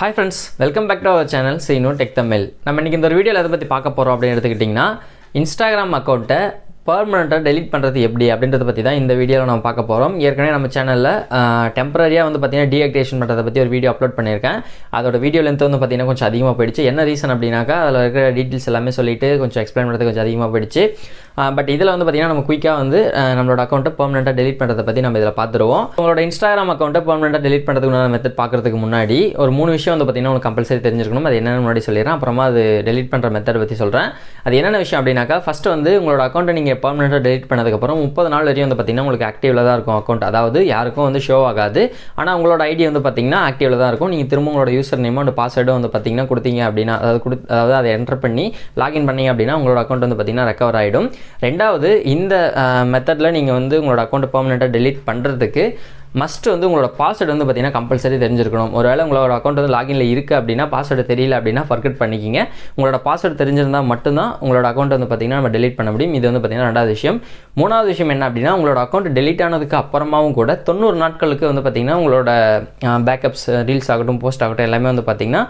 Hi friends, welcome back to our channel Seenu Tech Tamil. நம்ம இன்னைக்கு இந்த வீடியோல எதை பத்தி பார்க்க போறோம் அப்படினு எடுத்துக்கிட்டீங்கன்னா Instagram அக்கவுண்ட்டை பெர்மனன்ட்டா delete பண்றது எப்படி அப்படின்றத பத்தி தான் இந்த வீடியோல நாம பார்க்க போறோம். ஏற்கனவே நம்ம சேனல்ல டெம்பரரியா வந்து பாத்தீங்கன்னா டீஆக்டிவேஷன் பண்றத பத்தி ஒரு வீடியோ அப்லோட் பண்ணிருக்கேன். அதோட வீடியோ லெந்த் வந்து பாத்தீங்கன்னா கொஞ்சம் அதிகமா போயிடுச்சு. என்ன ரீசன் அப்படினாக்கா அதுல இருக்கிற டீடைல்ஸ் எல்லாமே சொல்லிட்டு கொஞ்சம் எக்ஸ்பிளைன் பண்றது கொஞ்சம் அதிகமா போயிடுச்சு. பட் இதுல வந்து பாத்தீங்கன்னா நம்ம குயிக்கா வந்து நம்மளோட அக்கவுண்ட்டை பெர்மனன்ட்டா delete பண்றத பத்தி நம்ம இதல பாத்துருவோம். உங்களோட Instagram அக்கவுண்ட்டை பெர்மனன்ட்டா delete பண்றதுக்கான மெத்தட் பார்க்கிறதுக்கு முன்னாடி ஒரு 3 விஷயம் வந்து பாத்தீங்கன்னா உங்களுக்கு கம்பல்சரி தெரிஞ்சிருக்கணும். அது என்னன்னு முன்னாடி சொல்லிறேன். அப்புறமா அது delete பண்ற மெத்தட் பத்தி சொல்றேன். அது என்னென்ன விஷயம் அப்படினாக்கா ஃபர்ஸ்ட் வந்து உங்களோட அக்கவுண்ட்டை நீங்க பெர்மனன்ட்டா delete பண்ணதுக்கு அப்புறம் 30 நாள் வரையும் வந்து பாத்தீங்கன்னா உங்களுக்கு ஆக்டிவ்ல தான் இருக்கும் அக்கவுண்ட். அதாவது யாருக்கும் வந்து ஷோ ஆகாது. ஆனா உங்களோட ஐடி வந்து பாத்தீங்கன்னா ஆக்டிவ்ல தான் இருக்கும். நீங்க திரும்ப உங்களோட யூசர் நேம் அண்ட் பாஸ்வேர்ட் வந்து பாத்தீங்கன்னா கொடுத்தீங்க அப்படினா அதாவது அதை என்டர் பண்ணி லாகின் பண்ணீங்க அப்படினா உங்களோட அக்கவுண்ட் வந்து பாத்தீங்கன்னா ரெக்கவர் ஆயிடும். ரெண்டாவது இந்த மெத்தட்ல நீங்க வந்து உங்களோட அக்கவுண்ட் பெர்மனன்ட்டா delete பண்றதுக்கு மஸ்ட் வந்து உங்களோட பாஸ்வேர்ட் வந்து பாத்தீங்கன்னா கம்பல்சரி தெரிஞ்சிருக்கணும். ஒருவேளை உங்களோட அக்கவுண்ட் வந்து லாகின்ல இருக்கு அப்படினா பாஸ்வேர்ட் தெரியல அப்படினா ஃபர்கெட் பண்ணிக்கிங்க. உங்களோட பாஸ்வேர்ட் தெரிஞ்சிருந்தா மட்டும் தான் உங்களோட அக்கவுண்ட் வந்து பாத்தீங்கன்னா நம்ம delete பண்ண முடியும். இது வந்து பாத்தீங்கன்னா ரெண்டாவது விஷயம். மூணாவது விஷயம் என்ன அப்படினா உங்களோட அக்கவுண்ட் delete ஆனதுக்கு அப்புறமாவும் கூட 90 நாட்களுக்கு வந்து பாத்தீங்கன்னா உங்களோட பேக்கப்ஸ் ரீல்ஸ் ஆகட்டும் போஸ்ட் ஆகட்டும் எல்லாமே வந்து பாத்தீங்கன்னா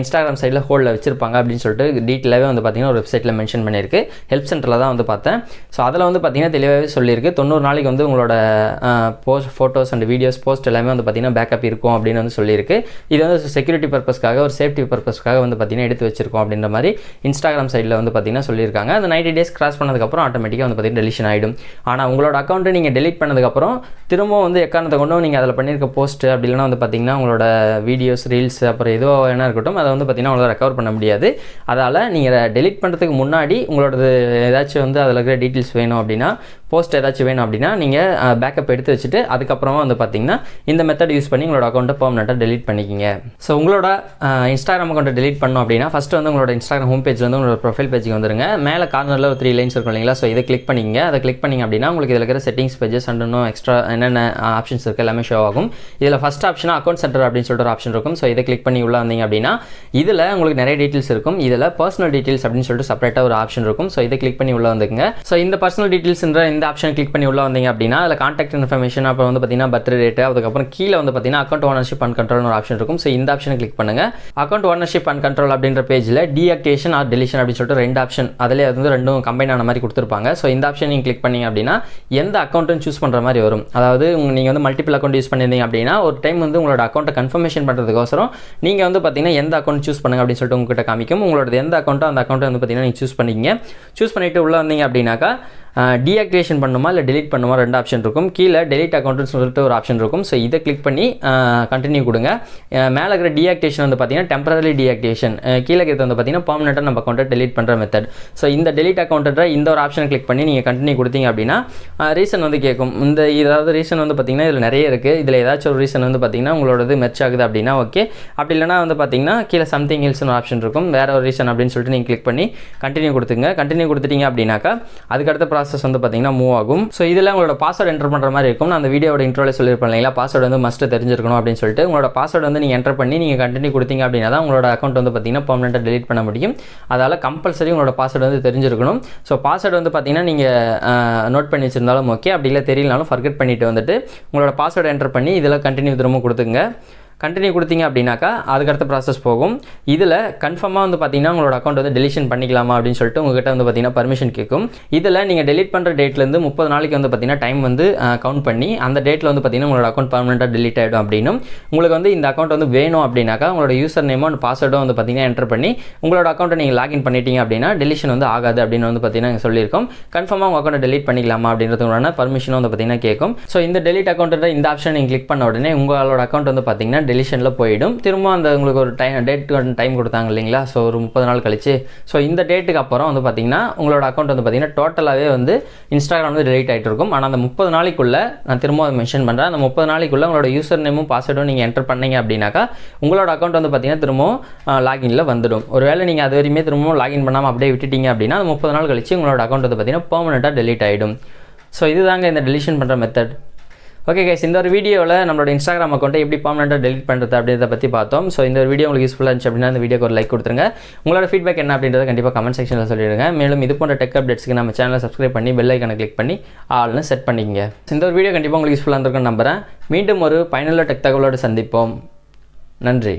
Instagram சைடுல ஹோல்ட்ல வச்சிருப்பாங்க அப்படினு சொல்லிட்டு டீடைலாவே வந்து பாத்தீங்கன்னா ஒரு வெப்சைட்ல மென்ஷன் பண்ணிருக்கு. ஹெல்ப் சென்டர்ல தான் வந்து பார்த்தேன். சோ அதுல வந்து பாத்தீங்கன்னா தெளிவாவே சொல்லிருக்கு 90 நாளைக்கு வந்து உங்களோட post photos and videos post எல்லாமே வந்து பாத்தீங்கன்னா பேக்கப் இருக்கும் அப்படின்னு வந்து சொல்லியிருக்கு. இது வந்து செக்யூரிட்டி பர்பஸ்க்காக ஒரு சேஃப்டி பர்பஸ்க்காக வந்து பாத்தீங்கன்னா எடுத்து வச்சிருக்கோம் அப்படின்ற மாதிரி Instagram சைடுல வந்து பாத்தீங்கன்னா சொல்லியிருக்காங்க. அந்த 90 டேஸ் கிராஸ் பண்ணதுக்கு அப்புறம் ஆட்டோமேட்டிக்கா வந்து பாத்தீங்கன்னா டெலிஷன் ஆயிடும். ஆனா உங்களோட அக்கவுண்ட் நீங்க delete பண்ணதுக்கு அப்புறம் திரும்ப வந்து எக்காரணத்தை கொண்டும் நீங்க அதுல பண்ணிருக்க போஸ்ட் அப்படி இல்லனா வந்து பாத்தீங்கன்னா உங்களோட வீடியோஸ் ரீல்ஸ் அப்புறம் ஏதோ என்ன இருக்கட்டும் அதை வந்து பாத்தீங்கன்னா உங்களால ரெக்கவர் பண்ண முடியாது. அதனால நீங்க delete பண்றதுக்கு முன்னாடி உங்களோட ஏதாச்சும் வந்து அதுல இருக்கிற டீடைல்ஸ் வேணும் அப்படினா போஸ்ட் ஏதாச்சும் வேணும் அப்படினா நீங்க பேக்கப் எடுத்து வச்சிட்டு அதுக்கு அப்புறமா வந்து பாத்தீங்கன்னா இந்த மெத்தட் யூஸ் பண்ணி உங்களோட அக்கவுண்ட்டை பெர்மனன்ட்டா delete பண்ணிக்கிங்க. சோ உங்களோட Instagram அக்கவுண்ட்டை delete பண்ணனும் அப்படினா ஃபர்ஸ்ட் வந்து உங்களோட Instagram ஹோம் பேஜ்ல வந்து உங்களோட ப்ரொஃபைல் பேஜ்க்கு வந்துருங்க. மேல கார்னர்ல ஒரு 3 லைன்ஸ் இருக்கும் இல்லீங்களா? சோ இத கிளிக் பண்ணிக்கங்க. அத கிளிக் பண்ணீங்க அப்படினா உங்களுக்கு இதல இருக்கிற செட்டிங்ஸ் பேजेस அண்ட் இன்னும் எக்ஸ்ட்ரா என்னென்ன ஆப்ஷன்ஸ் இருக்கு எல்லாமே ஷோ ஆகும். இதல ஃபர்ஸ்ட் ஆப்ஷனா அக்கவுண்ட் சென்டர் அப்படினு சொல்லிட்டு ஒரு ஆப்ஷன் இருக்கும். சோ இத கிளிக் பண்ணி உள்ள வந்தீங்க அப்படினா இதல உங்களுக்கு நிறைய டீடைல்ஸ் இருக்கும். இதல பர்சனல் டீடைல்ஸ் அப்படினு சொல்லிட்டு செப்பரேட்டா ஒரு ஆப்ஷன் இருக்கும். சோ இத கிளிக் பண்ணி உள்ள வந்துங்க. சோ இந்த பர்சனல் டீடைல்ஸ்ன்ற இந்த ஆப்ஷன் கிளிக் பண்ணி உள்ள வந்தீங்க அப்படினா அதுல கான்டாக்ட் இன்ஃபர்மேஷன் அப்புறம் வந்து பாத்தீங்கன்னா பர்த்டே டேட் அதுக்கு அப்புறம் கீழ வந்து பாத்தீங்கன்னா அக்கவுண்ட் ஓனர்ஷிப் அண்ட் கண்ட்ரோல்னு ஒரு ஆப்ஷன் இருக்கும். சோ இந்த ஆப்ஷனை கிளிக் பண்ணுங்க. அக்கவுண்ட் ஓனர்ஷிப் அண்ட் கண்ட்ரோல் அப்படிங்கற பேஜ்ல டீஆக்டிவேஷன் ஆர் டெலிஷன் அப்படி சொல்லிட்டு ரெண்டு ஆப்ஷன் அதிலே வந்து ரெண்டும் கம்பைன் ஆன மாதிரி கொடுத்திருப்பாங்க. சோ இந்த ஆப்ஷன் நீங்க கிளிக் பண்ணீங்க அப்படினா எந்த அக்கவுண்ட்னு சூஸ் பண்ற மாதிரி வரும். அதாவது நீங்க வந்து மல்டிபிள் அக்கவுண்ட் யூஸ் பண்ணிருந்தீங்க அப்படினா ஒரு டைம் வந்து உங்களோட அக்கவுண்ட்டை கன்ஃபர்மேஷன் பண்றதுக்கோசரம் நீங்க வந்து பாத்தீங்கன்னா எந்த அக்கவுண்ட் சூஸ் பண்ணுங்க அப்படி சொல்லிட்டு உங்ககிட்ட காமிக்கும். உங்களோட எந்த அக்கவுண்டோ அந்த அக்கவுண்ட் வந்து பாத்தீங்கன்னா நீங்க சூஸ் பண்ணிக்கங்க. சூஸ் பண்ணிட்டு உள்ள வந்தீங்க அப்படினாக்கா டீஆக்டிவேஷன் பண்ணுமா இல்லை delete பண்ணுமா ரெண்டு ஆப்ஷன் இருக்கும். கீழே delete அக்கவுண்ட்னு சொல்லிட்டு ஒரு ஆப்ஷன் இருக்கும். ஸோ இதை கிளிக் பண்ணி கண்டினியூ கொடுங்க. மேலே இருக்கிற டீஆக்டிவேஷன் வந்து பார்த்தீங்கன்னா டெம்பரரி டீஆக்டிவேஷன், கீழே இருக்கிறது வந்து பார்த்தீங்கன்னா பெர்மனன்ட்டா நம்ம அக்கௌண்ட்டை delete பண்ணுற மெத்தட். ஸோ இந்த delete அக்கௌண்ட்ன்ற இந்த ஒரு ஆப்ஷனை கிளிக் பண்ணி நீங்கள் கண்டினியூ கொடுத்தீங்க அப்படின்னா ரீசன் வந்து கேட்கும். ஏதாவது ரீசன் வந்து பார்த்தீங்கன்னா இதில் நிறைய இருக்குது. இதில் ஏதாச்சும் ஒரு ரீசன் வந்து பார்த்தீங்கன்னா உங்களோடது மெர்ச் ஆகுது அப்படின்னா ஓகே. அப்படி இல்லைனா வந்து பார்த்தீங்கன்னா கீழே சம்திங் எல்ஸ்னு ஒரு ஆப்ஷன் இருக்கும். வேற ஒரு ரீசன் அப்படின்னு சொல்லிட்டு நீங்கள் கிளிக் பண்ணி கண்டினியூ கொடுத்துங்க. கண்டினியூ கொடுத்துட்டீங்க அப்படின்னாக்கா அதுக்கடுத்த வந்து பாத்தீங்கன்னா மூவ் ஆகும். சோ இதெல்லாம் உங்களோட பாஸ்வேர்ட் என்டர் பண்ற மாதிரி இருக்கும். நான் அந்த வீடியோவோட இன்ட்ரோல சொல்லிருப்பேன் இல்லையா, பாஸ்வேர்ட் வந்து மஸ்ட் தெரிஞ்சிருக்கணும் அப்படின்னு சொல்லிட்டு உங்களோட பாஸ்வேர்ட் வந்து நீங்க என்டர் பண்ணி நீங்க கண்டினியூ கொடுத்தீங்க அப்படின்னா தான் உங்களோட அக்கவுண்ட் வந்து பாத்தீங்கன்னா பெர்மனன்ட்டா delete பண்ண முடியும். அதனால கம்பல்சரி உங்களோட பாஸ்வேர்ட் வந்து தெரிஞ்சிருக்கணும். சோ பாஸ்வேர்ட் வந்து பாத்தீங்கன்னா நீங்க நோட் பண்ணி வச்சிருந்தாலும் ஓகே, அப்படி இல்ல தெரியலனாலும் ஃபர்கெட் பண்ணிட்டு வந்துட்டு உங்களோட பாஸ்வேர்ட் என்டர் பண்ணி இதெல்லாம் கண்டினியூ திரும்ப கொடுத்துங்க. கண்டினியூ கொடுத்தீங்க அப்படின்னாக்கா அதுக்கடுத்த ப்ராசஸ் போகும். இதில் கன்ஃபார்மாக வந்து பார்த்தீங்கன்னா உங்களோட அக்கௌண்ட் வந்து டெலிஷன் பண்ணிக்கலாமா அப்படின்னு சொல்லிட்டு உங்ககிட்ட வந்து பார்த்தீங்கன்னா பர்மிஷன் கேட்கும். இதில் நீங்கள் delete பண்ணுற டேட்லேருந்து 30 நாளைக்கு வந்து பார்த்தீங்கன்னா டைம் வந்து கவுண்ட் பண்ணி அந்த டேட்டில் வந்து பார்த்தீங்கன்னா உங்களோட அக்கௌண்ட் பர்மனெண்ட்டாக delete ஆகிடும். அப்படின்னும் உங்களுக்கு வந்து இந்த அக்கௌண்ட் வந்து வேணும் அப்படின்னாக்கா உங்களோட யூசர் நேமோ அண்ட் பாஸ்வேர்டும் வந்து பார்த்தீங்கன்னா என்டர் பண்ணி உங்களோட அக்கௌண்ட்டை நீங்கள் லாகின் பண்ணிட்டீங்க அப்படின்னா டெலிஷன் வந்து ஆகாது அப்படின்னு வந்து பார்த்தீங்கன்னா சொல்லியிருக்கோம். கன்ஃபார்மாக உங்கள் அக்கௌண்ட்டை delete பண்ணிக்கலாமா அப்படின்றதுக்கான பர்மிஷனும் வந்து பார்த்தீங்கன்னா கேட்கும். ஸோ இந்த delete அக்கௌண்ட்ன்ற இந்த ஆப்ஷன் நீங்கள் கிளிக் பண்ண உடனே உங்களோட அக்கௌண்ட் வந்து பார்த்தீங்கன்னா டெலிஷனில் போயிடும். திரும்ப அந்த உங்களுக்கு ஒரு டைம் கொடுத்தாங்க இல்லைங்களா, ஸோ ஒரு 30 நாள் கழிச்சு. ஸோ இந்த டேட்டுக்கு அப்புறம் வந்து பார்த்தீங்கன்னா உங்களோட அக்கௌண்ட் வந்து பார்த்தீங்கன்னா டோட்டலாகவே வந்து Instagram வந்து delete ஆகிட்டு இருக்கும். ஆனால் அந்த 30 நாளைக்குள்ள நான் திரும்ப மென்ஷன் பண்ணுறேன், அந்த 30 நாளைக்குள்ள உங்களோட யூசர் நேமும் பாஸ்வேர்டும் நீங்கள் என்டர் பண்ணீங்க அப்படின்னாக்கா உங்களோட அக்கௌண்ட் வந்து பார்த்தீங்கன்னா திரும்பவும் லாகின்ல வந்துடும். ஒருவேளை நீங்கள் அது வரையுமே திரும்பவும் லாகின் பண்ணாமல் அப்படியே விட்டுட்டீங்க அப்படின்னா அந்த 30 நாள் கழிச்சு உங்களோட அக்கௌண்ட் வந்து பார்த்தீங்கன்னா பெர்மனன்ட்டா delete ஆகிடும். ஸோ இதுதாங்க இந்த டெலிஷன் பண்ணுற மெத்தட். ஓகே கைஸ், இந்த ஒரு வீடியோவில் நம்மளோட Instagram அக்கௌண்ட்டை எப்படி பெர்மனன்ட்டா delete பண்ணுறது அப்படின்றத பற்றி பார்த்தோம். ஸோ இந்த ஒரு வீடியோ உங்களுக்கு யூஸ்ஃபுல்லாக இருந்துச்சு அப்படின்னா இந்த வீடியோக்கு ஒரு லைக் கொடுத்துருங்க. உங்களோட ஃபீட்பேக் என்ன அப்படின்றத கண்டிப்பாக கமெண்ட் செக்ஷனில் சொல்லிடுங்க. மேலும் இது போன்ற டெக் அப்டேட்ஸ்க்கு நம்ம சேனலை சப்ஸ்கிரைப் பண்ணி பெல் ஐக்கானை கிளிக் பண்ணி ஆல்னு செட் பண்ணிக்கங்க. இந்த ஒரு வீடியோ கண்டிப்பாக உங்களுக்கு யூஸ்ஃபுல்லாக இருந்திருக்குன்னு நம்புகிறேன். மீண்டும் ஒரு பயனுள்ள டெக் தகவலோடு சந்திப்போம். நன்றி.